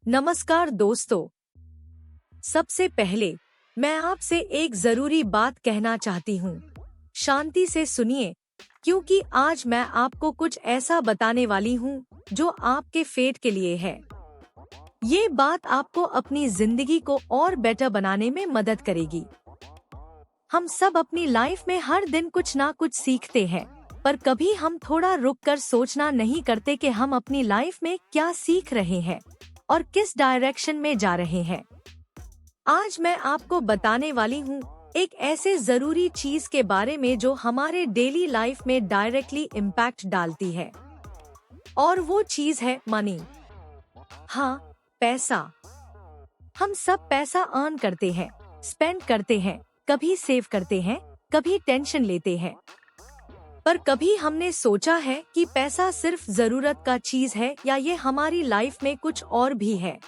नमस्कार दोस्तों। सबसे पहले मैं आपसे एक जरूरी बात कहना चाहती हूँ। शांति से सुनिए, क्योंकि आज मैं आपको कुछ ऐसा बताने वाली हूँ जो आपके फेट के लिए है। ये बात आपको अपनी जिंदगी को और बेटर बनाने में मदद करेगी। हम सब अपनी लाइफ में हर दिन कुछ ना कुछ सीखते हैं, पर कभी हम थोड़ा रुक कर सोचना नहीं करते कि हम अपनी लाइफ में क्या सीख रहे हैं और किस डायरेक्शन में जा रहे हैं। आज मैं आपको बताने वाली हूँ एक ऐसे जरूरी चीज के बारे में जो हमारे डेली लाइफ में डायरेक्टली इम्पैक्ट डालती है, और वो चीज है मनी। हाँ, पैसा। हम सब पैसा अर्न करते हैं, स्पेंड करते हैं, कभी सेव करते हैं, कभी टेंशन लेते हैं। पर कभी हमने सोचा है कि पैसा सिर्फ जरूरत का चीज है या ये हमारी लाइफ में कुछ और भी है।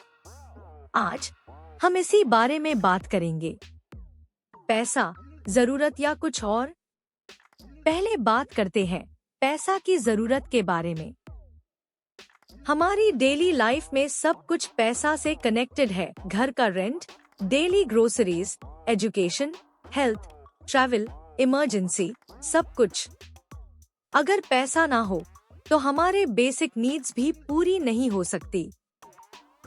आज हम इसी बारे में बात करेंगे। पैसा, जरूरत या कुछ और? पहले बात करते हैं पैसा की जरूरत के बारे में। हमारी डेली लाइफ में सब कुछ पैसा से कनेक्टेड है। घर का rent, daily groceries, education, health, travel, emergency, सब कुछ। अगर पैसा ना हो तो हमारे बेसिक नीड्स भी पूरी नहीं हो सकती।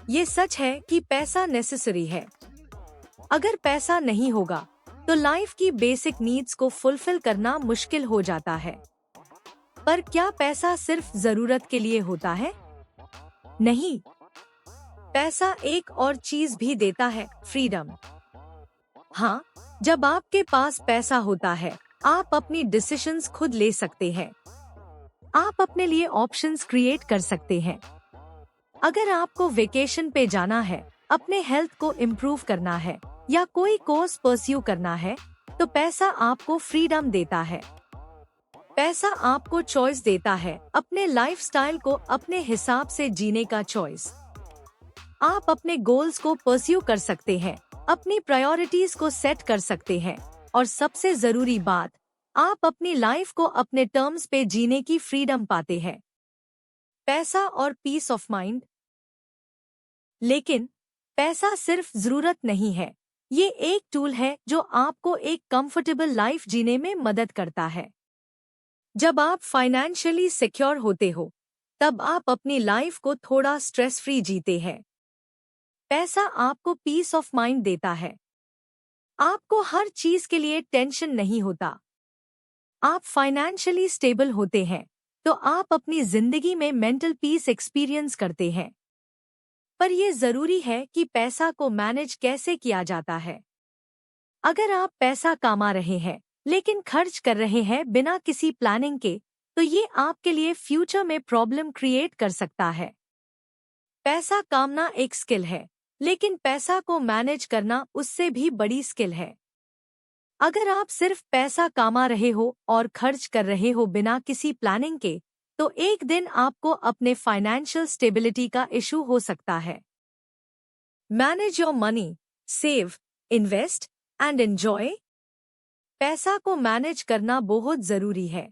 ये सच है कि पैसा नेसेसरी है। अगर पैसा नहीं होगा तो लाइफ की बेसिक नीड्स को फुलफिल करना मुश्किल हो जाता है। पर क्या पैसा सिर्फ जरूरत के लिए होता है? नहीं, पैसा एक और चीज भी देता है, फ्रीडम। हाँ, जब आपके पास पैसा होता है, आप अपनी डिसीजंस खुद ले सकते हैं। आप अपने लिए ऑप्शंस क्रिएट कर सकते हैं। अगर आपको वेकेशन पे जाना है, अपने हेल्थ को इम्प्रूव करना है या कोई कोर्स परस्यू करना है, तो पैसा आपको फ्रीडम देता है। पैसा आपको चॉइस देता है, अपने लाइफस्टाइल को अपने हिसाब से जीने का चॉइस। आप अपने गोल्स को परस्यू कर सकते हैं, अपनी प्रायोरिटीज को सेट कर सकते हैं, और सबसे जरूरी बात, आप अपनी लाइफ को अपने टर्म्स पे जीने की फ्रीडम पाते हैं। पैसा और पीस ऑफ माइंड। लेकिन पैसा सिर्फ जरूरत नहीं है, ये एक टूल है जो आपको एक कंफर्टेबल लाइफ जीने में मदद करता है। जब आप फाइनेंशियली सिक्योर होते हो, तब आप अपनी लाइफ को थोड़ा स्ट्रेस फ्री जीते हैं। पैसा आपको पीस ऑफ माइंड देता है। आपको हर चीज के लिए टेंशन नहीं होता। आप फाइनेंशियली स्टेबल होते हैं, तो आप अपनी जिंदगी में मेंटल पीस एक्सपीरियंस करते हैं। पर यह जरूरी है कि पैसा को मैनेज कैसे किया जाता है। अगर आप पैसा कमा रहे हैं लेकिन खर्च कर रहे हैं बिना किसी प्लानिंग के, तो ये आपके लिए फ्यूचर में प्रॉब्लम क्रिएट कर सकता है। पैसा कमाना एक स्किल है, लेकिन पैसा को मैनेज करना उससे भी बड़ी स्किल है। अगर आप सिर्फ पैसा कमा रहे हो और खर्च कर रहे हो बिना किसी प्लानिंग के, तो एक दिन आपको अपने फाइनेंशियल स्टेबिलिटी का इशू हो सकता है। Manage your money, save, invest and enjoy. पैसा को मैनेज करना बहुत जरूरी है।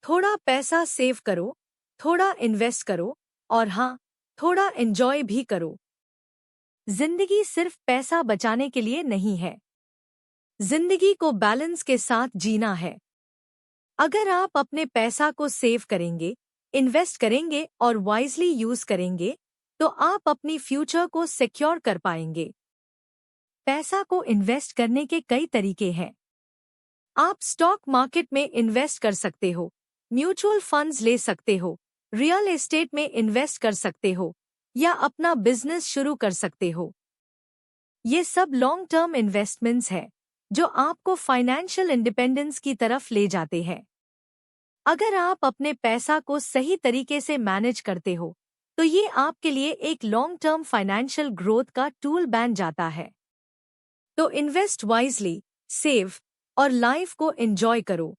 थोड़ा पैसा सेव करो, थोड़ा इन्वेस्ट करो, और हाँ, थोड़ा एंजॉय भी करो। जिंदगी सिर्फ पैसा बचाने के लिए नहीं है, जिंदगी को बैलेंस के साथ जीना है। अगर आप अपने पैसा को सेव करेंगे, इन्वेस्ट करेंगे और वाइजली यूज करेंगे, तो आप अपनी फ्यूचर को सिक्योर कर पाएंगे। पैसा को इन्वेस्ट करने के कई तरीके हैं। आप स्टॉक मार्केट में इन्वेस्ट कर सकते हो, म्यूचुअल फंड्स ले सकते हो, रियल एस्टेट में इन्वेस्ट कर सकते हो, या अपना बिजनेस शुरू कर सकते हो। ये सब लॉन्ग टर्म इन्वेस्टमेंट्स हैं जो आपको फाइनेंशियल इंडिपेंडेंस की तरफ ले जाते हैं। अगर आप अपने पैसा को सही तरीके से मैनेज करते हो, तो ये आपके लिए एक लॉन्ग टर्म फाइनेंशियल ग्रोथ का टूल बन जाता है। तो इन्वेस्ट वाइजली, सेव और लाइफ को एंजॉय करो,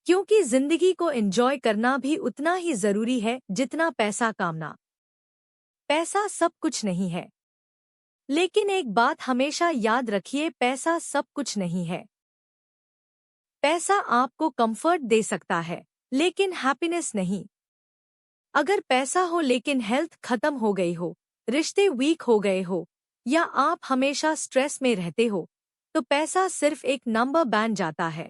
क्योंकि जिंदगी को एंजॉय करना भी उतना ही जरूरी है जितना पैसा कमाना। पैसा सब कुछ नहीं है, लेकिन एक बात हमेशा याद रखिए, पैसा सब कुछ नहीं है। पैसा आपको कंफर्ट दे सकता है, लेकिन हैप्पीनेस नहीं। अगर पैसा हो लेकिन हेल्थ खत्म हो गई हो, रिश्ते वीक हो गए हो या आप हमेशा स्ट्रेस में रहते हो, तो पैसा सिर्फ एक नंबर बन जाता है।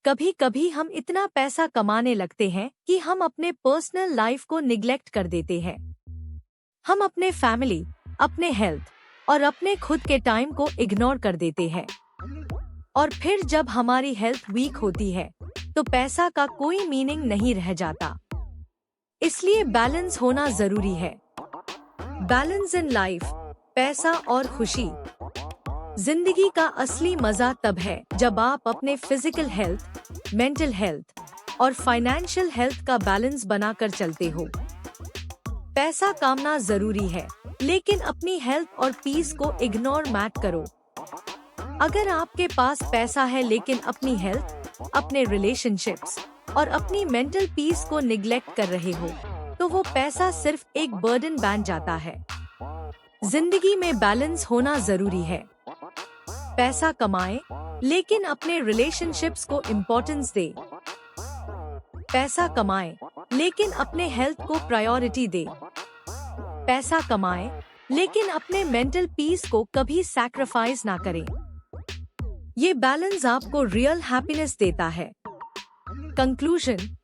कभी कभी हम इतना पैसा कमाने लगते हैं कि हम अपने पर्सनल लाइफ को निग्लेक्ट कर देते हैं। हम अपने फैमिली, अपने हेल्थ और अपने खुद के टाइम को इग्नोर कर देते हैं। और फिर जब हमारी हेल्थ वीक होती है तो पैसा का कोई मीनिंग नहीं रह जाता। इसलिए बैलेंस होना जरूरी है। बैलेंस इन लाइफ, पैसा और खुशी। जिंदगी का असली मजा तब है जब आप अपने फिजिकल हेल्थ, मेंटल हेल्थ और फाइनेंशियल हेल्थ का बैलेंस बनाकर चलते हो। पैसा कमाना जरूरी है, लेकिन अपनी हेल्थ और पीस को इग्नोर मत करो। अगर आपके पास पैसा है लेकिन अपनी हेल्थ, अपने रिलेशनशिप्स और अपनी मेंटल पीस को निग्लेक्ट कर रहे हो, तो वो पैसा सिर्फ एक बर्डन बन जाता है। जिंदगी में बैलेंस होना जरूरी है। पैसा कमाएं, लेकिन अपने रिलेशनशिप्स को इम्पोर्टेंस दे। पैसा कमाएं, लेकिन अपने हेल्थ को प्रायोरिटी दे। पैसा कमाएं, लेकिन अपने मेंटल पीस को कभी सैक्रिफाइस ना करें। ये बैलेंस आपको रियल हैप्पीनेस देता है। कंक्लूजन।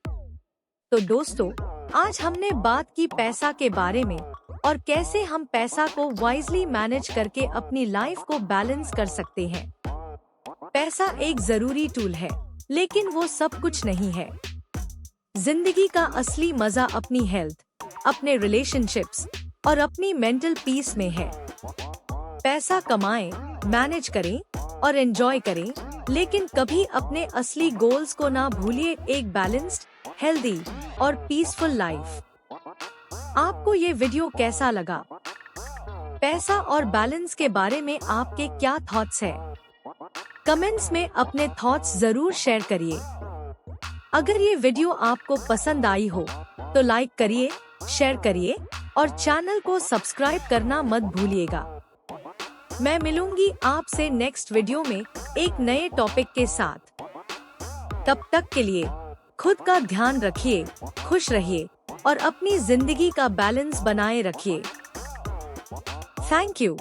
तो दोस्तों, आज हमने बात की पैसा के बारे में और कैसे हम पैसा को वाइजली मैनेज करके अपनी लाइफ को बैलेंस कर सकते हैं। पैसा एक जरूरी टूल है, लेकिन वो सब कुछ नहीं है। जिंदगी का असली मजा अपनी हेल्थ, अपने रिलेशनशिप्स और अपनी मेंटल पीस में है। पैसा कमाएं, मैनेज करें और एंजॉय करें, लेकिन कभी अपने असली गोल्स को ना भूलिए। एक बैलेंस्ड, हेल्दी और पीसफुल लाइफ। आपको ये वीडियो कैसा लगा? पैसा और बैलेंस के बारे में आपके क्या थॉट्स है? कमेंट्स में अपने थॉट्स जरूर शेयर करिए। अगर ये वीडियो आपको पसंद आई हो तो लाइक करिए, शेयर करिए और चैनल को सब्सक्राइब करना मत भूलिएगा। मैं मिलूंगी आपसे नेक्स्ट वीडियो में एक नए टॉपिक के साथ। तब तक के लिए खुद का ध्यान रखिए, खुश रहिए और अपनी जिंदगी का बैलेंस बनाए रखिए। Thank you.